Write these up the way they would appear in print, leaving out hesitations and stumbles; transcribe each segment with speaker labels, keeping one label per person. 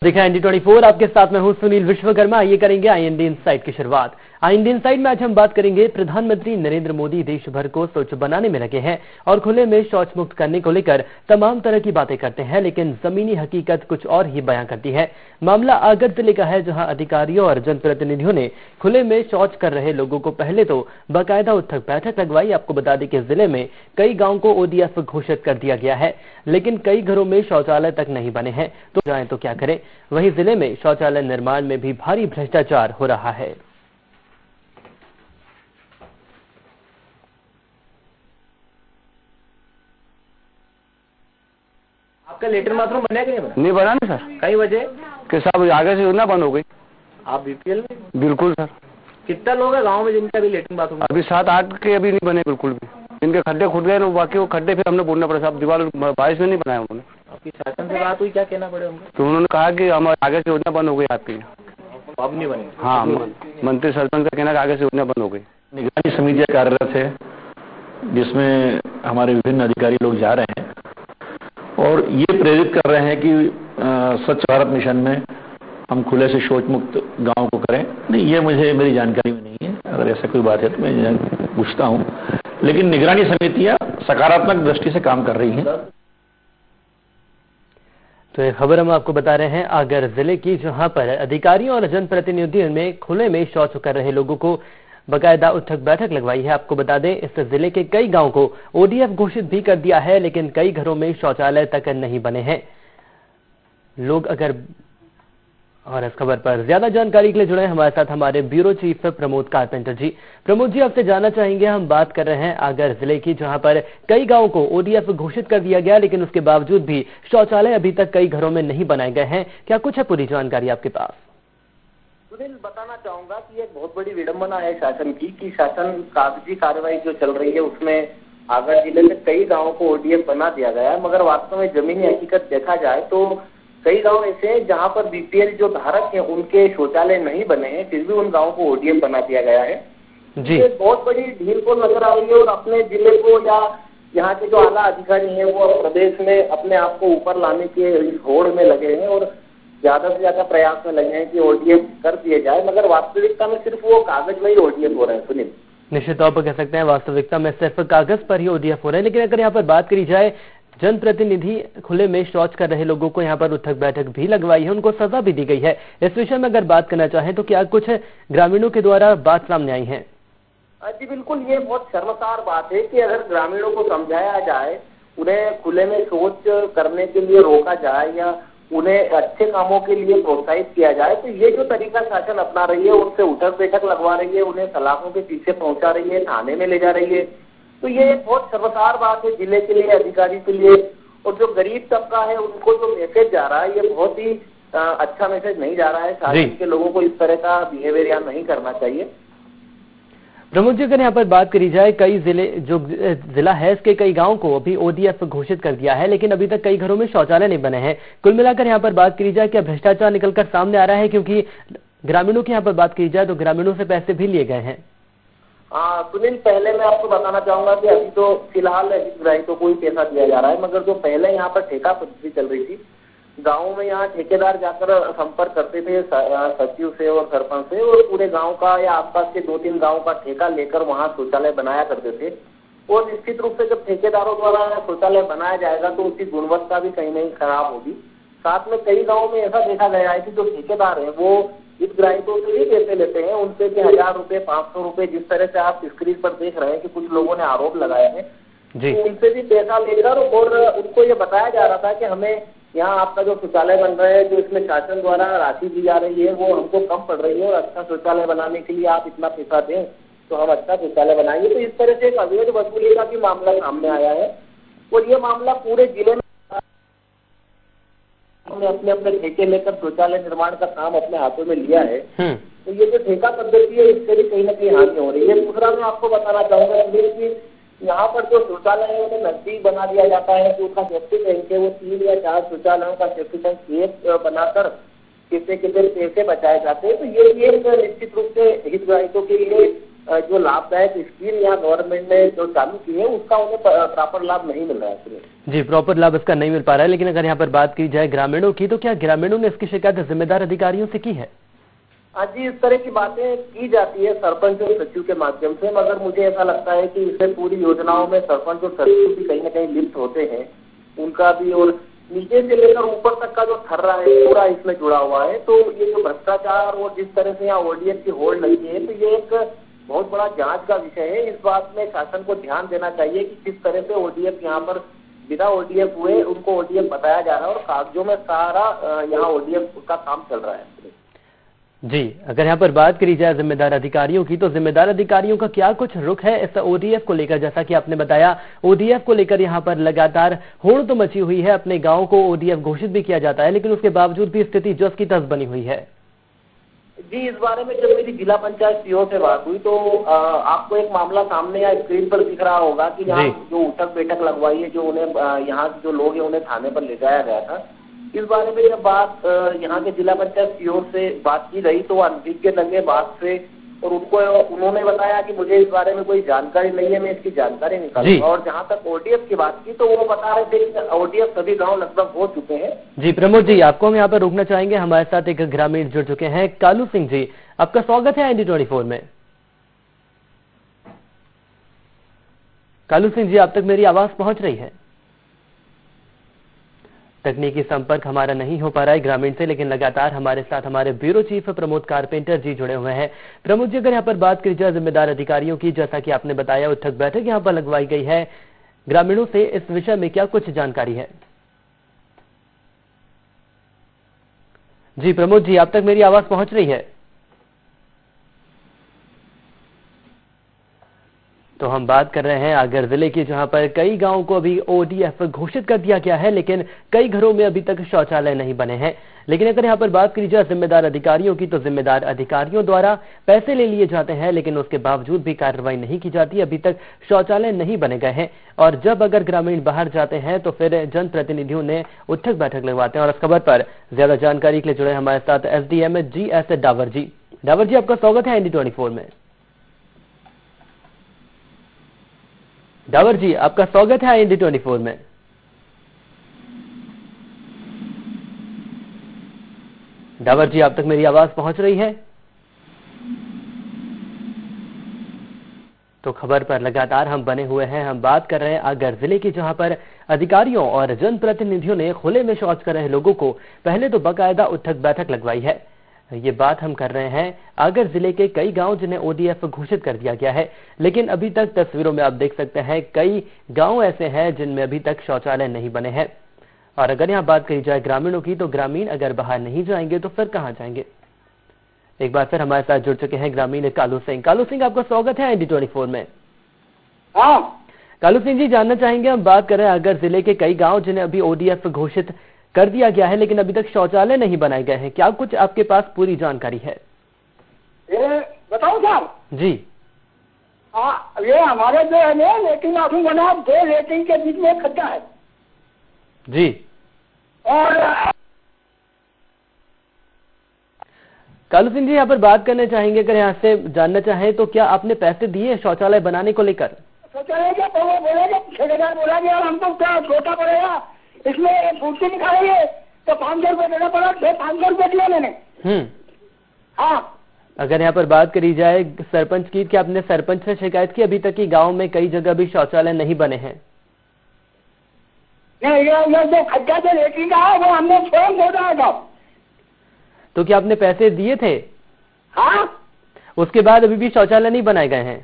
Speaker 1: देखा ND24, आपके साथ मैं हूं सुनील विश्वकर्मा। आइए करेंगे IND इनसाइट की शुरुआत। IND इनसाइट में आज हम बात करेंगे प्रधानमंत्री नरेंद्र मोदी देश भर को स्वच्छ बनाने में लगे हैं और खुले में शौच मुक्त करने को लेकर तमाम तरह की बातें करते हैं, लेकिन जमीनी हकीकत कुछ और ही बयां करती है। मामला आगर जिले का है, जहां अधिकारियों और जनप्रतिनिधियों ने खुले में शौच कर रहे लोगों को पहले तो बाकायदा उठक बैठक लगवाई। आपको बता दें कि जिले में कई गाँव को ODF घोषित कर दिया गया है, लेकिन कई घरों में शौचालय तक नहीं बने हैं। तो जाए तो क्या करें। वहीं जिले में शौचालय निर्माण में भी भारी भ्रष्टाचार हो रहा है।
Speaker 2: आपका लेटरिन बाथरूम बना कि
Speaker 3: नहीं बना ना सर।
Speaker 2: कई वजह
Speaker 3: कि साहब आगे से योजना बंद हो गई।
Speaker 2: आप BPL में?
Speaker 3: बिल्कुल सर।
Speaker 2: कितना लोग है गांव में जिनका भी लेटरिन बाथरूम?
Speaker 3: अभी 7-8 के अभी नहीं बने बिल्कुल भी। इनके खड्डे खुद गए ना, बाकी वो खड्डे फिर हमने बोलना पड़ा। साहब दीवार बारिश में नहीं बनाया उन्होंने।
Speaker 2: आपकी शासन से बात हुई, क्या कहना पड़े उनको?
Speaker 3: तो उन्होंने कहा कि हमारे आगे से योजना बंद हो गई आपकी।
Speaker 2: अब नहीं बने?
Speaker 3: हाँ, मंत्री सरपंच का कहना कि आगे से योजना बंद हो गई।
Speaker 4: निगरानी समितियां कार्यरत है, जिसमें हमारे विभिन्न अधिकारी लोग जा रहे हैं और ये प्रेरित कर रहे हैं कि स्वच्छ भारत मिशन में हम खुले से शौच मुक्त गांव को करें। नहीं, ये मेरी जानकारी में नहीं है। अगर ऐसा कोई बात है तो मैं पूछता हूं, लेकिन निगरानी समितियां सकारात्मक दृष्टि से काम कर रही हैं।
Speaker 1: तो ये खबर हम आपको बता रहे हैं आगर जिले की, जहां पर अधिकारियों और जनप्रतिनिधियों में खुले में शौच कर रहे लोगों को बाकायदा उठक बैठक लगवाई है। आपको बता दें, इस जिले के कई गांव को ODF घोषित भी कर दिया है, लेकिन कई घरों में शौचालय तक नहीं बने हैं। लोग अगर और इस खबर पर ज्यादा जानकारी के लिए जुड़े हमारे साथ हमारे ब्यूरो चीफ प्रमोद कारपेंटर जी। प्रमोद जी, आपसे जानना चाहेंगे, हम बात कर रहे हैं आगर जिले की, जहां पर कई गांवों को ODF घोषित कर दिया गया, लेकिन उसके बावजूद भी शौचालय अभी तक कई घरों में नहीं बनाए गए हैं। क्या कुछ है पूरी जानकारी आपके पास?
Speaker 2: सुनील, बताना चाहूंगा कि एक बहुत बड़ी विडंबना है शासन की कि शासन कागजी कार्रवाई जो चल रही है उसमें आगर जिले में कई गाँवों को ODF बना दिया गया है, मगर वास्तव में जमीनी हकीकत देखा जाए तो कई गांव ऐसे हैं जहां पर BPL जो धारक हैं उनके शौचालय नहीं बने हैं, फिर भी उन गांवों को ODF बना दिया गया है जी। ये बहुत बड़ी ढील को नजर आ रही है और अपने जिले को या यहाँ के जो आला अधिकारी हैं वो प्रदेश में अपने आप को ऊपर लाने के होड़ में लगे हैं और ज्यादा से ज्यादा प्रयास में लगे हैं कि ODF कर दिए जाए, मगर वास्तविकता में सिर्फ वो कागज में ही ODF हो रहे हैं। सुनील,
Speaker 1: निश्चित तौर पर कह सकते हैं वास्तविकता में सिर्फ कागज पर ही ODF हो रहे हैं, लेकिन अगर यहाँ पर बात करी जाए, जनप्रतिनिधि खुले में शौच कर रहे लोगों को यहाँ पर उठक बैठक भी लगवाई है, उनको सजा भी दी गई है। इस विषय में अगर बात करना चाहें तो क्या कुछ ग्रामीणों के द्वारा बात सामने आई है?
Speaker 2: जी बिल्कुल, ये बहुत शर्मसार बात है कि अगर ग्रामीणों को समझाया जाए, उन्हें खुले में शौच करने के लिए रोका जाए या उन्हें अच्छे कामों के लिए प्रोत्साहित किया जाए, तो ये जो तरीका शासन अपना रही है, उससे उठक बैठक लगवा रही है, उन्हें सलाखों के पीछे पहुंचा रही है, थाने में ले जा रही है, तो ये बहुत शर्मसार बात है जिले के लिए, अधिकारी के लिए। और जो गरीब तबका है उनको जो मैसेज जा रहा है, ये बहुत ही अच्छा मैसेज नहीं जा रहा है। शासन के लोगों को इस तरह का बिहेवियर यहाँ नहीं करना चाहिए।
Speaker 1: प्रमोद जी, अगर यहाँ पर बात करी जाए, कई जिला है इसके कई गांव को अभी ODF घोषित कर दिया है, लेकिन अभी तक कई घरों में शौचालय नहीं बने हैं। कुल मिलाकर यहाँ पर बात करी जाए, क्या भ्रष्टाचार निकलकर सामने आ रहा है? क्योंकि ग्रामीणों की यहाँ पर बात की जाए तो ग्रामीणों से पैसे भी लिए गए हैं।
Speaker 2: सुनील, पहले मैं आपको बताना चाहूंगा कि अभी तो फिलहाल हितग्राही को कोई पैसा दिया जा रहा है, मगर जो पहले यहाँ पर ठेका पद्धति चल रही थी, गाँव में यहाँ ठेकेदार जाकर संपर्क करते थे सचिव से और सरपंच से, और पूरे गांव का या आसपास के 2-3 गांव का ठेका लेकर वहाँ शौचालय बनाया करते थे। और निश्चित रूप से जब ठेकेदारों द्वारा शौचालय बनाया जाएगा तो उसकी गुणवत्ता भी कहीं नहीं खराब होगी। साथ में कई गाँव में ऐसा देखा गया है कि जो ठेकेदार है वो हितग्राहियों से भी पैसे लेते हैं, उनसे भी 1000 रुपए 500 रुपए, जिस तरह से आप स्क्रीन पर देख रहे हैं कि कुछ लोगों ने आरोप लगाए हैं, तो उनसे भी पैसा लेकर और उनको ये बताया जा रहा था कि हमें यहाँ आपका जो शौचालय बन रहा है, जो इसमें शासन द्वारा राशि दी जा रही है वो हमको कम पड़ रही है और अच्छा शौचालय बनाने के लिए आप इतना पैसा दें तो हम अच्छा शौचालय बनाएंगे। तो इस तरह से एक अवैध वसूली का भी मामला सामने आया है और ये मामला पूरे जिले में अपने अपने ठेके लेकर शौचालय निर्माण का काम अपने हाथों में लिया है। तो ये जो ठेका पद्धति है इससे भी कहीं ना कहीं हानि हो रही है। दूसरा मैं आपको बताना चाहूंगा कि यहाँ पर जो शौचालय है उन्हें नजदीक बना दिया जाता है, तो उसका सेफ्टी टैंक है वो 3 या 4 शौचालयों का सेफ्टी टैंक एक बनाकर कितने पैसे बचाए जाते हैं। तो ये भी एक निश्चित रूप से हितग्राहियों के लिए जो लाभदायक स्कीम यहाँ गवर्नमेंट ने जो चालू की है उसका उन्हें प्रॉपर लाभ नहीं मिल रहा है।
Speaker 1: जी, प्रॉपर लाभ इसका नहीं मिल पा रहा है। लेकिन अगर यहाँ पर बात की जाए ग्रामीणों की, तो क्या ग्रामीणों ने इसकी शिकायत जिम्मेदार अधिकारियों से की है?
Speaker 2: हाँ जी, इस तरह की बातें की जाती है सरपंच और सचिव के माध्यम से, मगर मुझे ऐसा लगता है कि इससे पूरी योजनाओं में सरपंच और सचिव भी कहीं न कहीं लिप्त होते हैं, उनका भी, और नीचे से लेकर ऊपर तक का जो थर्रा है पूरा इसमें जुड़ा हुआ है। तो ये जो भ्रष्टाचार और जिस तरह से यहाँ ओडीएफ की होड़ लगी है, तो ये एक बहुत बड़ा जांच का विषय है। इस बात में शासन को ध्यान देना चाहिए कि किस तरह से ओडीएफ यहाँ पर बिना ओडीएफ हुए उनको ओडीएफ बताया जा रहा है और कागजों में सारा यहाँ ओडीएफ का काम चल रहा है।
Speaker 1: जी, अगर यहाँ पर बात करी जाए जिम्मेदार अधिकारियों की, तो जिम्मेदार अधिकारियों का क्या कुछ रुख है इस ओडीएफ को लेकर? जैसा कि आपने बताया, ओडीएफ को लेकर यहाँ पर लगातार होड़ तो मची हुई है, अपने गांव को ओडीएफ घोषित भी किया जाता है, लेकिन उसके बावजूद भी स्थिति जस की तस बनी हुई है।
Speaker 2: जी, इस बारे में जब मेरी जिला पंचायत सीओ से बात हुई तो आपको एक मामला सामने या स्क्रीन पर दिख रहा होगा कि यहाँ जो उठक बैठक लगवाई है, जो उन्हें यहाँ जो लोग हैं उन्हें थाने पर ले जाया गया था। इस बारे में जब बात यहाँ के जिला पंचायत सीओ से बात की गई तो वो अनभिज्ञ लगे बात से, और उन्होंने बताया कि मुझे इस बारे में कोई जानकारी नहीं है, मैं इसकी जानकारी निकालूंगा। और जहाँ तक ओडीएफ की बात की तो वो बता रहे थे कि ओडीएफ सभी गांव लगभग हो चुके हैं।
Speaker 1: जी प्रमोद जी, आपको हम यहाँ पर रोकना चाहेंगे, हमारे साथ एक ग्रामीण जुड़ चुके हैं, कालू सिंह जी, आपका स्वागत है IND24 में। कालू सिंह जी, आप तक मेरी आवाज पहुंच रही है? तकनीकी संपर्क हमारा नहीं हो पा रहा है ग्रामीण से, लेकिन लगातार हमारे साथ हमारे ब्यूरो चीफ प्रमोद कारपेंटर जी जुड़े हुए हैं। प्रमोद जी, अगर यहाँ पर बात की जाए जिम्मेदार अधिकारियों की, जैसा कि आपने बताया उठक बैठक यहाँ पर लगवाई गई है, ग्रामीणों से इस विषय में क्या कुछ जानकारी है? जी प्रमोद जी, आप तक मेरी आवाज पहुंच रही है? तो हम बात कर रहे हैं आगर जिले की, जहां पर कई गांवों को अभी ओडीएफ घोषित कर दिया गया है, लेकिन कई घरों में अभी तक शौचालय नहीं बने हैं। लेकिन अगर यहां पर बात की जाए जिम्मेदार अधिकारियों की, तो जिम्मेदार अधिकारियों द्वारा पैसे ले लिए जाते हैं, लेकिन उसके बावजूद भी कार्रवाई नहीं की जाती, अभी तक शौचालय नहीं बने गए हैं। और जब अगर ग्रामीण बाहर जाते हैं तो फिर जनप्रतिनिधियों ने उठक बैठक लगवाते हैं। और इस खबर पर ज्यादा जानकारी के लिए जुड़े हमारे साथ SDM GS डावर जी। डावर जी, आपका स्वागत है IND24 में। डावर जी, आपका स्वागत है IND24 में। डावर जी, आप तक मेरी आवाज पहुंच रही है? तो खबर पर लगातार हम बने हुए हैं। हम बात कर रहे हैं आगर जिले की, जहां पर अधिकारियों और जनप्रतिनिधियों ने खुले में शौच कर रहे लोगों को पहले तो बाकायदा उठक बैठक लगवाई है। ये बात हम कर रहे हैं आगर जिले के कई गांव जिन्हें ओडीएफ घोषित कर दिया गया है, लेकिन अभी तक तस्वीरों में आप देख सकते हैं कई गांव ऐसे हैं जिनमें अभी तक शौचालय नहीं बने हैं। और अगर यहाँ बात करी जाए ग्रामीणों की, तो ग्रामीण अगर बाहर नहीं जाएंगे तो फिर कहाँ जाएंगे? एक बार फिर हमारे साथ जुड़ चुके हैं ग्रामीण कालू सिंह। कालू सिंह, आपका स्वागत है IND24 में। कालू सिंह जी, जानना चाहेंगे, हम बात कर रहे हैं आगर जिले के कई गाँव जिन्हें अभी ओडीएफ घोषित कर दिया गया है, लेकिन अभी तक शौचालय नहीं बनाए गए हैं, क्या कुछ आपके पास पूरी जानकारी है?
Speaker 5: बताओ सर
Speaker 1: जी।
Speaker 5: ये हमारे जो है ना लेटिंग बाथरूम बना, 2 लेटिंग के बीच में खड्डा है
Speaker 1: जी।
Speaker 5: और
Speaker 1: कालू सिंह जी, यहाँ पर बात करना चाहेंगे, अगर यहाँ से जानना चाहें तो क्या आपने पैसे दिए शौचालय बनाने को लेकर?
Speaker 5: शौचालय क्या बोलेगा, ठेकेदार बोला गया हमको क्या छोटा पड़ेगा, इसमें पूर्ति निकालेंगे तो 500 रुपये देना पड़ा, 500 रुपये दिया मैंने। हाँ,
Speaker 1: अगर यहाँ पर बात करी जाए सरपंच की, क्या आपने सरपंच से शिकायत की अभी तक कि गांव में कई जगह भी शौचालय नहीं बने हैं?
Speaker 5: नहीं, ये जो खड्डा जो लेटरिन का है वो हमने स्वयं खोदा था।
Speaker 1: तो क्या आपने पैसे दिए थे?
Speaker 5: हाँ,
Speaker 1: उसके बाद अभी भी शौचालय नहीं बनाए गए हैं?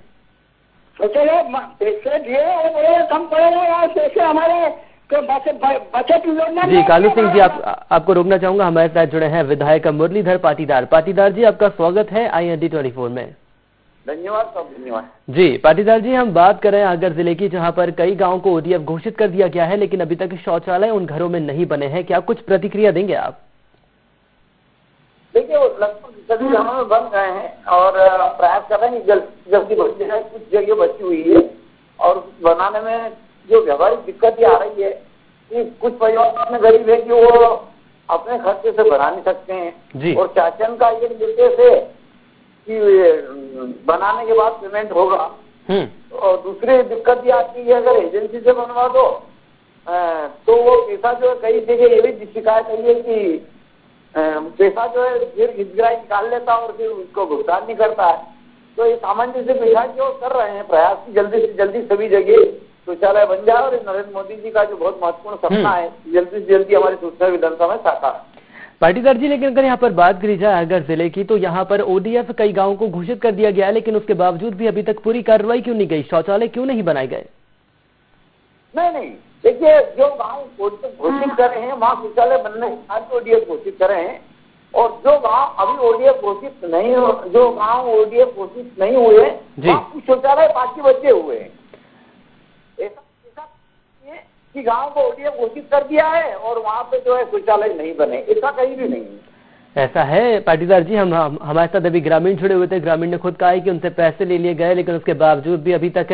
Speaker 5: शौचालय पैसे दिए, वो कम पड़ेगा यार, पैसे हमारे बचत योजना।
Speaker 1: जी कालू सिंह जी, आपको रोकना चाहूंगा, हमारे साथ जुड़े हैं विधायक मुरलीधर पाटीदार। पाटीदार जी, आपका स्वागत है IND24 में।
Speaker 2: धन्यवाद सब, धन्यवाद
Speaker 1: जी। पाटीदार जी, हम बात कर रहे हैं आगर जिले की, जहां पर कई गांवों को ओडीएफ घोषित कर दिया गया है, लेकिन अभी तक शौचालय उन घरों में नहीं बने हैं, क्या कुछ प्रतिक्रिया देंगे आप?
Speaker 2: देखिए, लगभग सभी गाँवों में बन गए हैं और प्रयास कर रहे हैं जल्दी बची है, कुछ जगह बची हुई है। और बनाने में जो व्यवहारिक दिक्कत ये आ रही है कि कुछ परिवार में गरीब है कि वो अपने खर्चे से बना नहीं सकते हैं। और शासन का ये निर्देश है कि बनाने के बाद पेमेंट होगा। और दूसरी दिक्कत ये आती है, अगर एजेंसी से बनवा दो तो वो पैसा जो है कई जगह ये भी शिकायत आई है कि पैसा जो है फिर हितग्राही निकाल लेता और फिर उसको भुगतान नहीं करता है। तो ये सामंजस्य बिठा के वो कर रहे हैं प्रयास की जल्दी से जल्दी सभी जगह शौचालय बन जाए और नरेंद्र मोदी जी का जो बहुत महत्वपूर्ण सपना है जल्दी से जल्दी हमारी सूचना विधानसभा में साकार।
Speaker 1: पाटीदार जी, लेकिन अगर यहाँ पर बात करी जाए अगर जिले की, तो यहाँ पर ओडीएफ कई गांवों को घोषित कर दिया गया है, लेकिन उसके बावजूद भी अभी तक पूरी कार्रवाई क्यों नहीं गई? शौचालय क्यों नहीं बनाए गए?
Speaker 2: नहीं, देखिए जो गाँव घोषित करे हैं वहाँ शौचालय बनने के बाद ओडीएफ घोषित करे हैं, और जो गांव अभी ओडीएफ घोषित नहीं, जो गांव ओडीएफ घोषित नहीं हुए वहाँ शौचालय बाकी बचे हुए हैं। ऐसा कि गांव को ओडीएफ घोषित कर दिया है और वहाँ पे जो है शौचालय नहीं बने, ऐसा कहीं भी नहीं है।
Speaker 1: ऐसा है पाटीदार जी, हम हमारे साथ अभी ग्रामीण जुड़े हुए थे। ग्रामीण ने खुद कहा है कि उनसे पैसे ले लिए गए, लेकिन उसके बावजूद भी अभी तक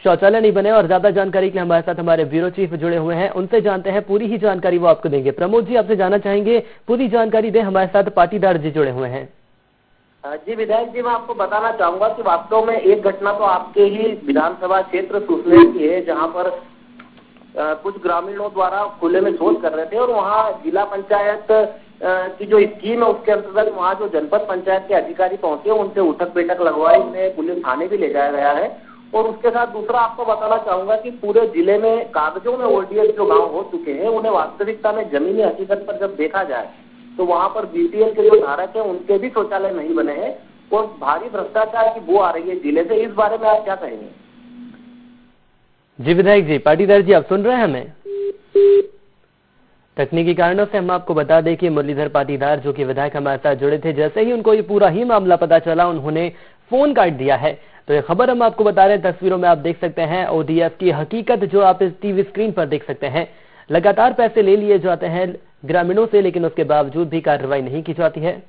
Speaker 1: शौचालय नहीं बने। और ज्यादा जानकारी के लिए हमारे साथ हमारे ब्यूरो चीफ जुड़े हुए हैं, उनसे जानते हैं, पूरी ही जानकारी वो आपको देंगे। प्रमोद जी, आपसे जानना चाहेंगे, पूरी जानकारी दे। हमारे साथ पाटीदार जी जुड़े हुए हैं।
Speaker 2: जी विधायक जी, मैं आपको बताना चाहूंगा कि वास्तव में एक घटना तो आपके ही विधानसभा क्षेत्र सुसनेर की है, जहाँ पर कुछ ग्रामीणों द्वारा खुले में शौच कर रहे थे और वहाँ जिला पंचायत की जो स्कीम है उसके अंतर्गत वहाँ जो जनपद पंचायत के अधिकारी पहुंचे, उनसे उठक बैठक लगवाई, उन्हें पुलिस थाने भी ले जाया गया है। और उसके साथ दूसरा आपको बताना चाहूंगा कि पूरे जिले में कागजों में ओडीएफ जो गांव हो चुके हैं, उन्हें वास्तविकता में जमीनी हकीकत पर जब देखा जाए तो वहां पर बीपीएल के जो धारक है उनके भी शौचालय नहीं बने हैं और भारी भ्रष्टाचार की बू आ रही है जिले से। इस बारे में आप क्या कहेंगे?
Speaker 1: जी विधायक जी, पाटीदार जी, आप सुन रहे हैं हमें? तकनीकी कारणों से हम आपको बता दें कि मुरलीधर पाटीदार जो कि विधायक हमारे साथ जुड़े थे, जैसे ही उनको ये पूरा ही मामला पता चला उन्होंने फोन काट दिया है। तो ये खबर हम आपको बता रहे हैं, तस्वीरों में आप देख सकते हैं ओडीएफ की हकीकत जो आप इस टीवी स्क्रीन पर देख सकते हैं। लगातार पैसे ले लिए जाते हैं ग्रामीणों से, लेकिन उसके बावजूद भी कार्रवाई नहीं की जाती है।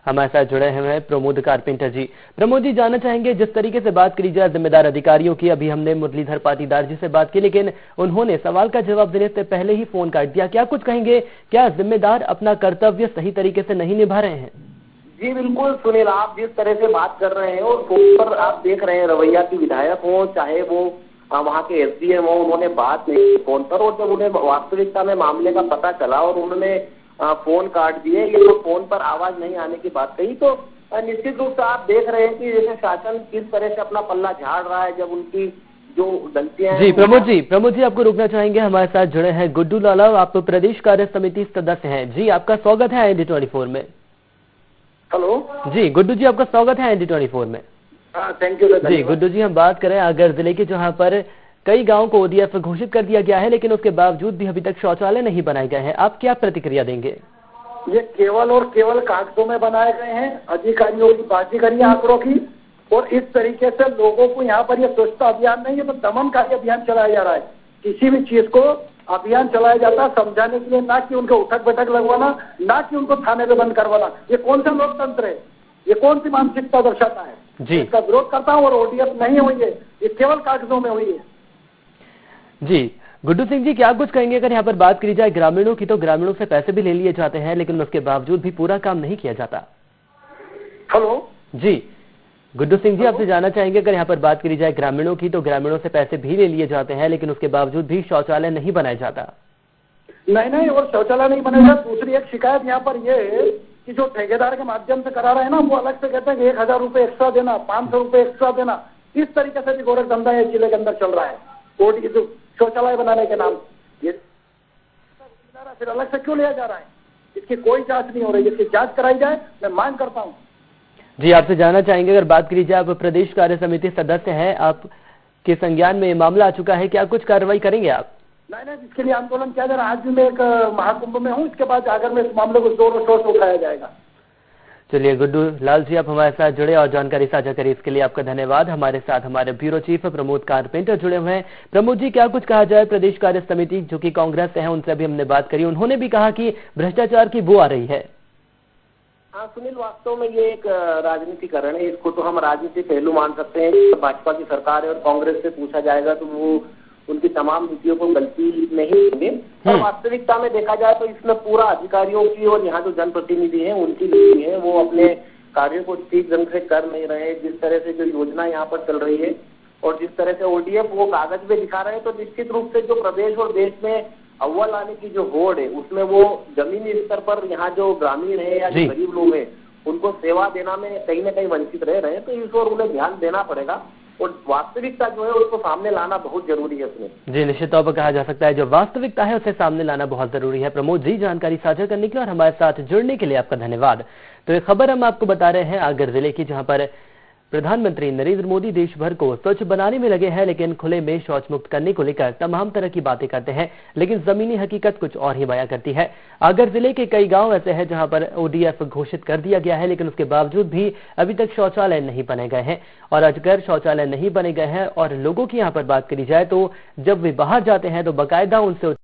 Speaker 1: हमारे साथ जुड़े हैं प्रमोद कारपेंटर जी। प्रमोद जी, जानना चाहेंगे, जिस तरीके से बात करी जाए जिम्मेदार अधिकारियों की, अभी हमने मुरलीधर पाटीदार जी से बात की, लेकिन उन्होंने सवाल का जवाब देने से पहले ही फोन काट दिया। क्या कुछ कहेंगे, क्या जिम्मेदार अपना कर्तव्य सही तरीके से नहीं निभा रहे हैं?
Speaker 2: जी बिल्कुल सुनील, आप जिस तरह से बात कर रहे हैं और फोन पर आप देख रहे हैं रवैया की विधायक हो चाहे वो वहाँ के एसडीएम हो, उन्होंने बात नहीं की फोन पर, और जब उन्हें वास्तविकता में मामले का पता चला और उन्होंने फोन काट दिए, ये तो फोन पर आवाज नहीं आने की बात कही, तो निश्चित रूप से आप देख रहे हैं कि जैसे शासन किस तरह से अपना पल्ला झाड़ रहा है जब उनकी जो गलतियां।
Speaker 1: जी प्रमोद जी, आपको रुकना चाहेंगे। हमारे साथ जुड़े हैं गुड्डू लाला, आप प्रदेश कार्य समिति सदस्य हैं। जी, आपका स्वागत है IND 24 में।
Speaker 2: हेलो
Speaker 1: जी गुड्डू जी, आपका स्वागत है IND 24 में।
Speaker 2: थैंक यू
Speaker 1: जी गुड्डू जी, हम बात करें अगर जिले के जहाँ पर कई गांवों को ओडीएफ घोषित कर दिया गया है, लेकिन उसके बावजूद भी अभी तक शौचालय नहीं बनाए गए हैं, आप क्या प्रतिक्रिया देंगे?
Speaker 5: ये केवल और केवल कागजों में बनाए गए हैं, अधिकारियों की बाजीगरी आंकड़ों की, और इस तरीके से लोगों को यहाँ पर ये स्वच्छता अभियान नहीं है तो दमनकारी अभियान चलाया जा रहा है। किसी भी चीज को अभियान चलाया जाता है समझाने के लिए, ना कि उनको उठक बैठक लगवाना, ना कि उनको थाने में बंद करवाना। ये कौन सा लोकतंत्र है? ये कौन सी मानसिकता दर्शाता है?
Speaker 1: जी,
Speaker 5: इसका विरोध करता हूँ। और ओडीएफ नहीं हुई है, ये केवल कागजों में हुई है।
Speaker 1: जी गुड्डू सिंह जी, क्या कुछ कहेंगे? अगर यहाँ पर बात करी जाए ग्रामीणों की, तो ग्रामीणों से पैसे भी ले लिए जाते हैं, लेकिन उसके बावजूद भी पूरा काम नहीं किया जाता।
Speaker 5: हेलो
Speaker 1: जी गुड्डू सिंह जी, आपसे जानना चाहेंगे, अगर यहाँ पर बात करी जाए ग्रामीणों की, तो ग्रामीणों से पैसे भी ले लिए जाते हैं, लेकिन उसके बावजूद भी शौचालय नहीं बनाया जाता।
Speaker 5: नहीं, और शौचालय नहीं बनेगा। दूसरी एक शिकायत यहाँ पर ये है कि जो ठेकेदार के माध्यम से करा रहे हैं ना, वो अलग से कहते हैं कि 1000 रुपए एक्स्ट्रा देना, 500 रुपए एक्स्ट्रा देना। इस तरीके से भी गोरख धंधा है जिले के अंदर चल रहा है शौचालय बनाने के नाम। ये फिर अलग से क्यों लिया जा रहा है? इसकी कोई जांच नहीं हो रही, इसकी जांच कराई जाए, मैं मांग करता हूँ।
Speaker 1: जी, आपसे जानना चाहेंगे, अगर बात करी जाए, आप प्रदेश कार्य समिति सदस्य हैं, आपके संज्ञान में मामला आ चुका है, क्या कुछ कार्रवाई करेंगे आप?
Speaker 5: नहीं, इसके लिए आंदोलन किया जा रहा है। आज भी मैं एक महाकुंभ में हूँ, इसके बाद जाकर मैं इस मामले को जोर शोर से उठाया जाएगा।
Speaker 1: चलिए गुड्डू लाल जी, आप हमारे साथ जुड़े और जानकारी साझा करी, इसके लिए आपका धन्यवाद। हमारे साथ हमारे ब्यूरो चीफ प्रमोद कारपेंटर जुड़े हुए हैं। प्रमोद जी, क्या कुछ कहा जाए? प्रदेश कार्य समिति जो कि कांग्रेस से है, उनसे भी हमने बात करी, उन्होंने भी कहा कि भ्रष्टाचार की बू आ रही है।
Speaker 2: हाँ सुनील, वास्तव में ये एक राजनीतिकरण है, इसको तो हम राजनीतिक पहलू मान सकते हैं। भाजपा की सरकार है और कांग्रेस से पूछा जाएगा तो वो उनकी तमाम नीतियों को गलती नहीं होंगे, और वास्तविकता में देखा जाए तो इसमें पूरा अधिकारियों की और यहाँ जो जनप्रतिनिधि हैं उनकी नीति है। वो अपने कार्यों को ठीक ढंग से कर नहीं रहे, जिस तरह से जो योजना यहाँ पर चल रही है और जिस तरह से ओडीएफ वो कागज पे दिखा रहे हैं, तो निश्चित रूप से जो प्रदेश और देश में अव्वल आने की जो होड़ है उसमें वो जमीनी स्तर पर यहाँ जो ग्रामीण है या जो गरीब लोग हैं उनको सेवा देना में कहीं न कहीं वंचित रह रहे हैं। तो इस ओर उन्हें ध्यान देना पड़ेगा और वास्तविकता जो है उसको सामने लाना बहुत जरूरी है उसमें।
Speaker 1: जी, निश्चित तौर पर कहा जा सकता है जो वास्तविकता है उसे सामने लाना बहुत जरूरी है। प्रमोद जी, जानकारी साझा करने के लिए और हमारे साथ जुड़ने के लिए आपका धन्यवाद। तो ये खबर हम आपको बता रहे हैं आगर जिले की, जहां पर प्रधानमंत्री नरेंद्र मोदी देश भर को स्वच्छ बनाने में लगे हैं, लेकिन खुले में शौच मुक्त करने को लेकर तमाम तरह की बातें करते हैं, लेकिन जमीनी हकीकत कुछ और ही बयां करती है। आगर जिले के कई गांव ऐसे हैं जहां पर ओडीएफ घोषित कर दिया गया है, लेकिन उसके बावजूद भी अभी तक शौचालय नहीं बने गए हैं। और अगर शौचालय नहीं बने गए हैं और लोगों की यहाँ पर बात करी जाए तो जब वे बाहर जाते हैं तो बाकायदा उनसे